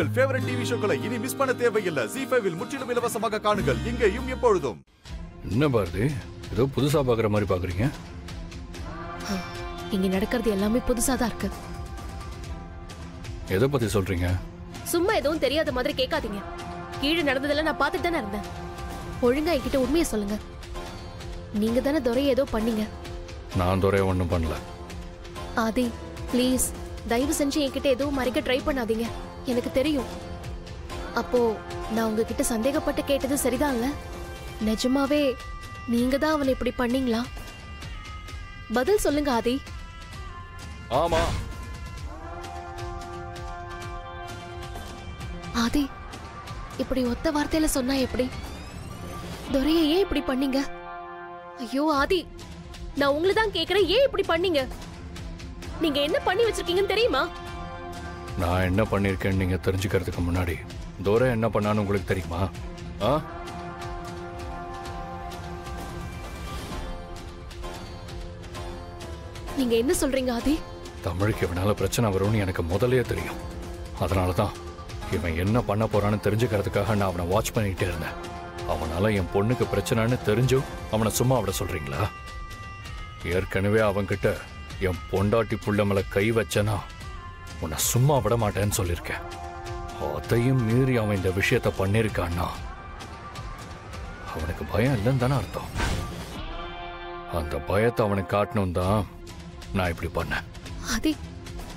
உங்கள் favourite TV ஷோக்களை இனி miss பண்ண தேவையில்லை. ஜீ5 இல் முற்றிலும் இலவசமாக காணுங்கள், இங்கேயும் எப்பொழுதும். என்ன பாரதி, ஏதோ புதுசா பாக்குற மாதிரி பாக்குறீங்க? இங்க நடக்கிறது எல்லாமே புதுசா தான் இருக்கு. எதை பத்தி சொல்றீங்க? சும்மா எதுவும் தெரியாத மாதிரி கேட்காதீங்க. கீழே நடந்ததெல்லாம் நான் பார்த்துட்டு தானே இருந்தேன். ஒழுங்கா என்கிட்ட உண்மையை சொல்லுங்க. நீங்க தானே துரையை ஏதோ பண்ணீங்க. நான் துரையை ஒன்றும் பண்ணல. ஆதி ப்ளீஸ், தயவு செஞ்சு என்கிட்ட எதுவும் மறைக்க ட்ரை பண்ணாதீங்க. எனக்கு தெரியும். அப்போ நான் உங்ககிட்ட சந்தேகப்பட்டு கேட்டது சரிதான்ல? நிஜமாவே நீங்க தான் அவனை இப்படி பண்ணீங்களா? பதில் சொல்லுங்க ஆதி. ஆமா. ஆதி, இப்படி ஒத்த வார்த்தையில சொன்னா எப்படி? துரையை ஏன் இப்படி பண்ணீங்க? ஐயோ ஆதி, நான் உங்களை தான் கேக்குறேன், ஏன் இப்படி பண்ணீங்க? நீங்க என்ன பண்ணி வச்சிருக்கீங்கன்னு தெரியுமா? நான் என்ன பண்ணிருக்கேன்னு நீங்க தெரிஞ்சுக்கிறதுக்கு முன்னாடி துரை என்ன பண்ணான்னு உங்களுக்கு தெரியுமா? நீங்க என்ன சொல்றீங்க ஆதி? தமிழுக்கு இவனால பிரச்சனை வரும்னு எனக்கு முதல்லயே தெரியும். அதனாலதான் இவன் என்ன பண்ண போறான்னு தெரிஞ்சுக்கிறதுக்காக நான் அவனை வாட்ச் பண்ணிக்கிட்டே இருந்தேன். அவனால என் பொண்ணுக்கு பிரச்சனைன்னு தெரிஞ்சும் அவனை சும்மா விட சொல்றீங்களா? ஏற்கனவே அவன்கிட்ட என் பொண்டாட்டி புள்ள மேல கை வச்சனா உன்னை சும்மா விட மாட்டேன்னு சொல்லியிருக்கேன். அதையும் மீறி அவன் இந்த விஷயத்த பண்ணிருக்கான்னா அவனுக்கு பயம் இல்லைன்னு தானே அர்த்தம். அந்த பயத்தை அவனுக்கு காட்டணும் தான் நான் இப்படி பண்ணேன். ஆதி,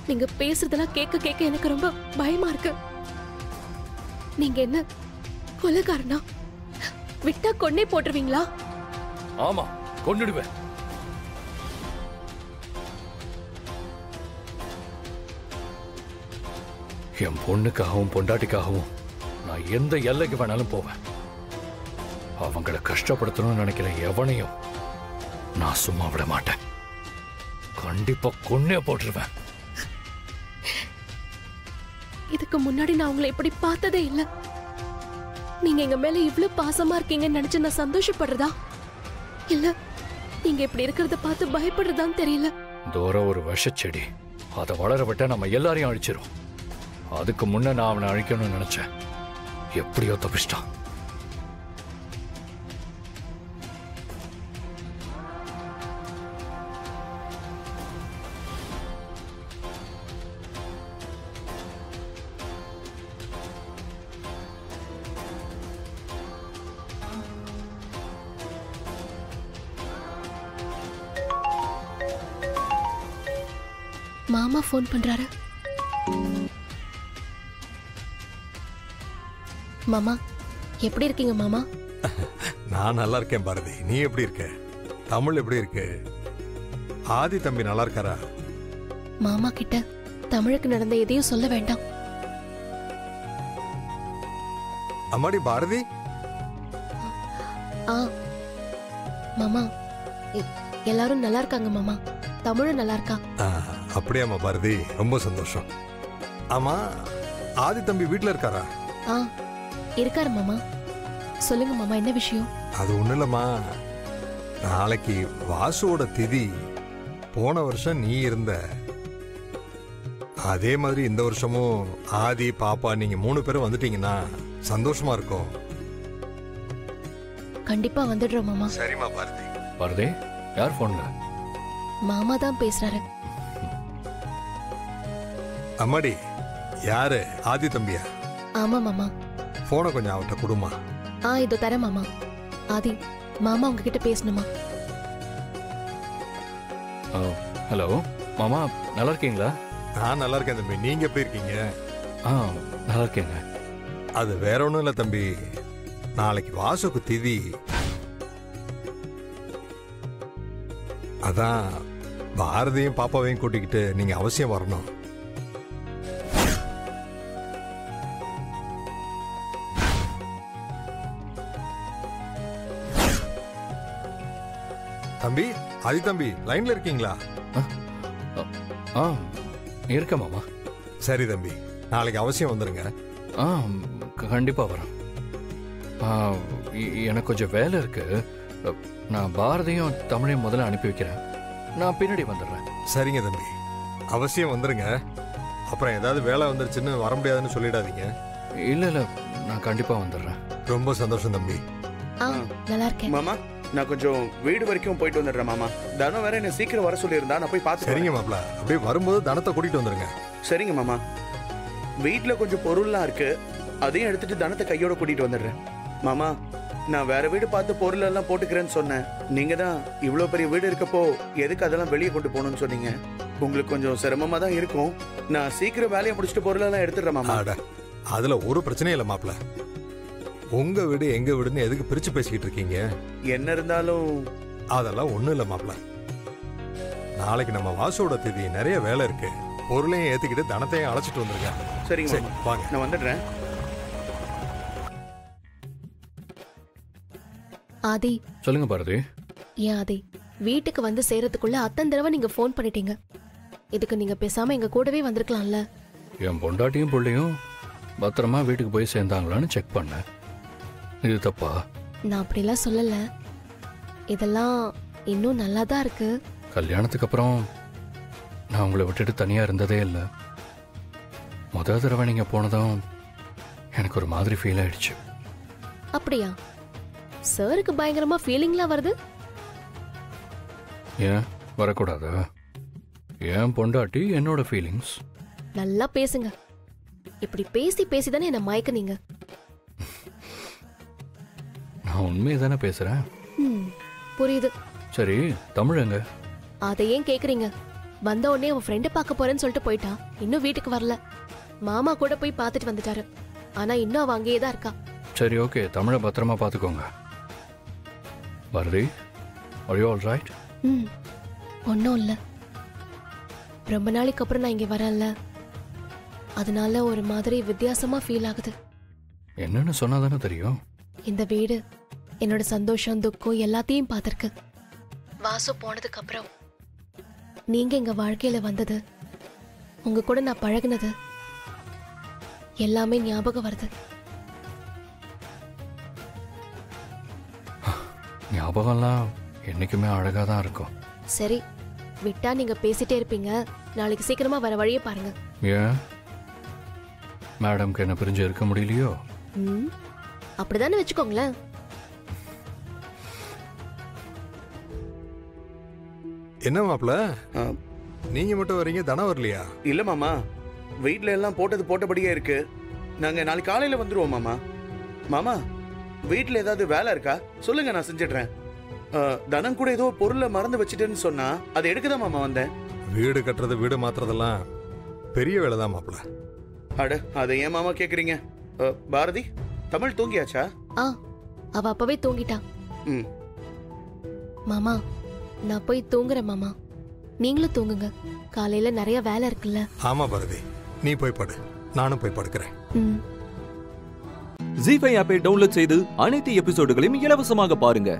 நீங்க பேசுறதெல்லாம் கேட்க கேட்க எனக்கு ரொம்ப பயமா இருக்கு. நீங்க என்ன கொலைகாரனா? விட்டா கொன்னே போட்டுருவீங்களா? ஆமா, கொன்னுடுவேன். என் பொண்ணுக்காகவும் பொண்டாட்டிக்காகவும் நான் எந்த எல்லைக்கு வேணாலும் போவேன். அவங்கள கஷ்டப்படுத்தணும்னு நினைக்கிற எவனையும் நான் சும்மா விட மாட்டேன். கண்டிப்பா கொன்னே போட்டுருவேன். இதுக்கு முன்னாடி நான் உங்களை இப்படி பார்த்ததே இல்ல. நீங்க எங்க மேல இவ்வளவு பாசமா இருக்கீங்கன்னு நினைச்சு நான் சந்தோஷப்படுறதா இல்ல நீங்க இப்படி இருக்கிறத பார்த்து பயப்படுறதான்னு தெரியல. தூரம் ஒரு விஷச்செடி, அதை வளர விட்டா நம்ம எல்லாரையும் அழிச்சிரும். அதுக்கு முன்ன நான் அவனை அழிக்கணும்னு நினைச்சேன். எப்படியோ தப்பிச்சிட்டான். மாமா போன் பண்றாரு. மாமா, எப்படி இருக்கீங்க மாமா? நான் நல்லா இருக்கேன் பாரதி, நீ எப்படி இருக்க? தமிழ் எப்படி இருக்கு? ஆதி தம்பி நல்லா இருக்காரா? மாமா கிட்ட தமிழுக்கு நடந்த எதையும் சொல்ல வேண்டாம். அம்மாடி பாரதி. மாமா, எல்லாரும் நல்லா இருக்காங்க மாமா. தமிழும் நல்லா இருக்கா? அப்படியாம்மா பாரதி, ரொம்ப சந்தோஷம். ஆமா, ஆதி தம்பி வீட்டுல இருக்காரா? இருக்காரு மாமா. சொல்லுங்க மாமா, என்ன விஷயம்? அது ஒண்ணு இல்லம்மா, நாளைக்கு வாசுவோட திதி. போன வருஷம் நீ இருந்த அதே மாதிரி இந்த வருஷமும் ஆதி பாப்பா நீங்க 3 பேரும் வந்துட்டீங்கன்னா சந்தோஷமா இருக்கும். கண்டிப்பா வந்துடுறோம் மாமா. சரிம்மா பாரதி. பாரதி, யார் போன்ல? மாமா தான் பேசுறாரு. அம்மாடி, யாரு? ஆதி தம்பியா? ஆமா மாமா. போனை கொஞ்சம் அவட்ட கொடுமா. இதோ தரேன் மாமா. ஆதி, மாமா உங்ககிட்ட பேசணுமா? ஹலோ மாமா, நல்லா இருக்கீங்களா? நான் நல்லா இருக்கேன் தம்பி, நீங்க எப்படி இருக்கீங்க? நல்லா இருக்கேங்க. அது வேற ஒண்ணும் இல்ல தம்பி, நாளைக்கு வாசுக்கு திதி. அதான் பாரதியும் பாப்பாவையும் கூட்டிக்கிட்டு நீங்க அவசியம் வரணும். தம்பி, ஆதி தம்பி லைன்ல இருக்கீங்களா? இருக்க மாமா. சரி தம்பி, நாளைக்கு அவசியம் வந்துருங்க. கண்டிப்பா வரேன். எனக்கு கொஞ்சம் வேலை இருக்கு. நான் பாரதியும் தமிழையும் முதல்ல அனுப்பி வைக்கிறேன். நான் பின்னாடி வந்துடுறேன். சரிங்க தம்பி, அவசியம் வந்துருங்க. அப்புறம் ஏதாவது வேலை வந்துருச்சுன்னு வர முடியாதுன்னு சொல்லிடாதீங்க. இல்ல இல்ல, நான் கண்டிப்பா வந்துடுறேன். ரொம்ப சந்தோஷம் தம்பி. நல்லா இருக்கேன் மாமா. நான் கொஞ்சம் வீடு வரைக்கும் போயிட்டு வந்துடுறேன் மாமா. தனம் வேற என்ன சீக்கிரம் வர சொல்லியிருந்தா, நான் போய் பார்த்து. சரிங்க மாப்பிள்ள, அப்படியே வரும்போது தனத்தை கூட்டிட்டு வந்துருங்க. சரிங்க மாமா. வீட்டில் கொஞ்சம் பொருள்லாம் இருக்கு, அதையும் எடுத்துட்டு தனத்தை கையோட கூட்டிட்டு வந்துடுறேன் மாமா. நான் வேற வீடு பார்த்து பொருள் எல்லாம் போட்டுக்கிறேன்னு சொன்னேன். நீங்க தான் இவ்வளோ பெரிய வீடு இருக்கப்போ எதுக்கு அதெல்லாம் வெளியே கொண்டு போகணும்னு சொன்னீங்க. உங்களுக்கு கொஞ்சம் சிரமமா தான் இருக்கும். நான் சீக்கிரம் வேலையை முடிச்சுட்டு பொருளெல்லாம் எடுத்துடுறேன் மாமா. அதுல ஒரு பிரச்சனையும் இல்லை மாப்பிள்ள. உங்க வீடு எங்க வீடுன்னு எதுக்கு பிரிச்சு பேசிக்கிட்டு இருக்கீங்க? என்ன இருந்தாலும் அதெல்லாம் ஒண்ணும் இல்லை மாப்பிள்ள. நாளைக்கு நம்ம வாசோட தேதி, நிறைய வேலை இருக்கு. பொருளையும் ஏத்திக்கிட்டு தனத்தையும் அழைச்சிட்டு வந்துருங்க. சரிங்க மாமா, வாங்க. நான் வந்துடுறேன். ஆதி. சொல்லுங்க பாரதி. ஏன் ஆதி, வீட்டுக்கு வந்து சேரத்துக்குள்ள அத்தனை தடவை நீங்க ஃபோன் பண்ணிட்டீங்க. இதுக்கு நீங்க பேசாம எங்க கூடவே வந்திருக்கலாம்ல. என் பொண்டாட்டியும் பிள்ளையும் பத்திரமா வீட்டுக்கு போய் சேர்ந்தாங்களான்னு செக் பண்ணேன். இது தப்பா? நான் அப்படிலாம் சொல்லல. இதெல்லாம் இன்னும் நல்லா தான் இருக்கு. கல்யாணத்துக்கு அப்புறம் நான் உங்களை விட்டுட்டு தனியா இருந்ததே இல்லை. முதல் தடவை நீங்க போனதும் எனக்கு ஒரு மாதிரி ஃபீல் ஆயிடுச்சு. அப்படியா? சாருக்கு பயங்கரமா ஃபீலிங்லாம் வருது. ஏன் வரக்கூடாதா? ஏன் பொண்டாட்டி என்னோட ஃபீலிங்ஸ். நல்லா பேசுங்க. இப்படி பேசி பேசி தானே என்ன மயக்குனீங்க. நான் உண்மையை தானே பேசுறேன். புரியுது. சரி, தமிழ் எங்க? அதை ஏன் கேக்குறீங்க? வந்த உடனே அவன் ஃப்ரெண்டு பார்க்க போறேன்னு சொல்லிட்டு போயிட்டா. இன்னும் வீட்டுக்கு வரல. மாமா கூட போய் பார்த்துட்டு வந்துட்டாரு. ஆனா இன்னும் அவ அங்கேயே தான் இருக்கா. சரி, ஓகே, தமிழை பத்திரமா பார்த்துக்கோங்க. Bharathi, are you all right? ஒன்றும் இல்லை. ரொம்ப நாளைக்கு அப்புறம் நான் இங்கே வரேன்ல, அதனால ஒரு மாதிரி வித்தியாசமா ஃபீல் ஆகுது. என்னன்னு சொன்னா தானே தெரியும். இந்த வீடு என்னோட சந்தோஷம் துக்கம் எல்லாத்தையும் பார்த்துருக்கு. வாசு போனதுக்கு அப்புறம் நீங்க எங்க வாழ்க்கையில வந்தது, உங்க கூட நான் பழகுனது எல்லாமே ஞாபகம் வருது. ஞாபகம்லாம் என்னைக்குமே அழகா தான் இருக்கும். சரி, விட்டா நீங்க பேசிட்டே இருப்பீங்க. நாளைக்கு சீக்கிரமா வர வழியே பாருங்க. ஏன் மேடம்க்கு என்ன பிரிஞ்சு இருக்க முடியலையோ? அப்படிதானே வச்சுக்கோங்களேன். என்ன மாப்பிள்ள, நீங்க மட்டும் வரீங்க, தனம் வரலையா? இல்ல மாமா, வீட்ல எல்லாம் போட்டது போட்டபடியே இருக்கு. நாங்க நாளைக்கு காலையில வந்துருவோம் மாமா. மாமா, வீட்ல ஏதாவது வேலை இருக்கா சொல்லுங்க, நான் செஞ்சிடுறேன். தனம் கூட ஏதோ பொருளை மறந்து வச்சுட்டேன்னு சொன்னா அதை எடுக்கதான் மாமா வந்தேன். வீடு கட்டுறது வீடு மாத்துறதெல்லாம் பெரிய வேலை தான் மாப்பிள்ள. அட, அதை ஏன் மாமா கேக்குறீங்க? பாரதி, தமிழ் தூங்கியாச்சா? அவ அப்பவே தூங்கிட்டா. மாமா, நான் போய் தூங்குறேன் மாமா. நீங்களும் தூங்குங்க, காலையில நிறைய வேலை இருக்குல்ல. ஆமா பாரதி, நீ போய் படு, நானும் போய் படுக்கிறேன். ஜீ5 ஆப்பை டவுன்லோட் செய்து அனைத்து எபிசோடுகளையும் இலவசமாக பாருங்க.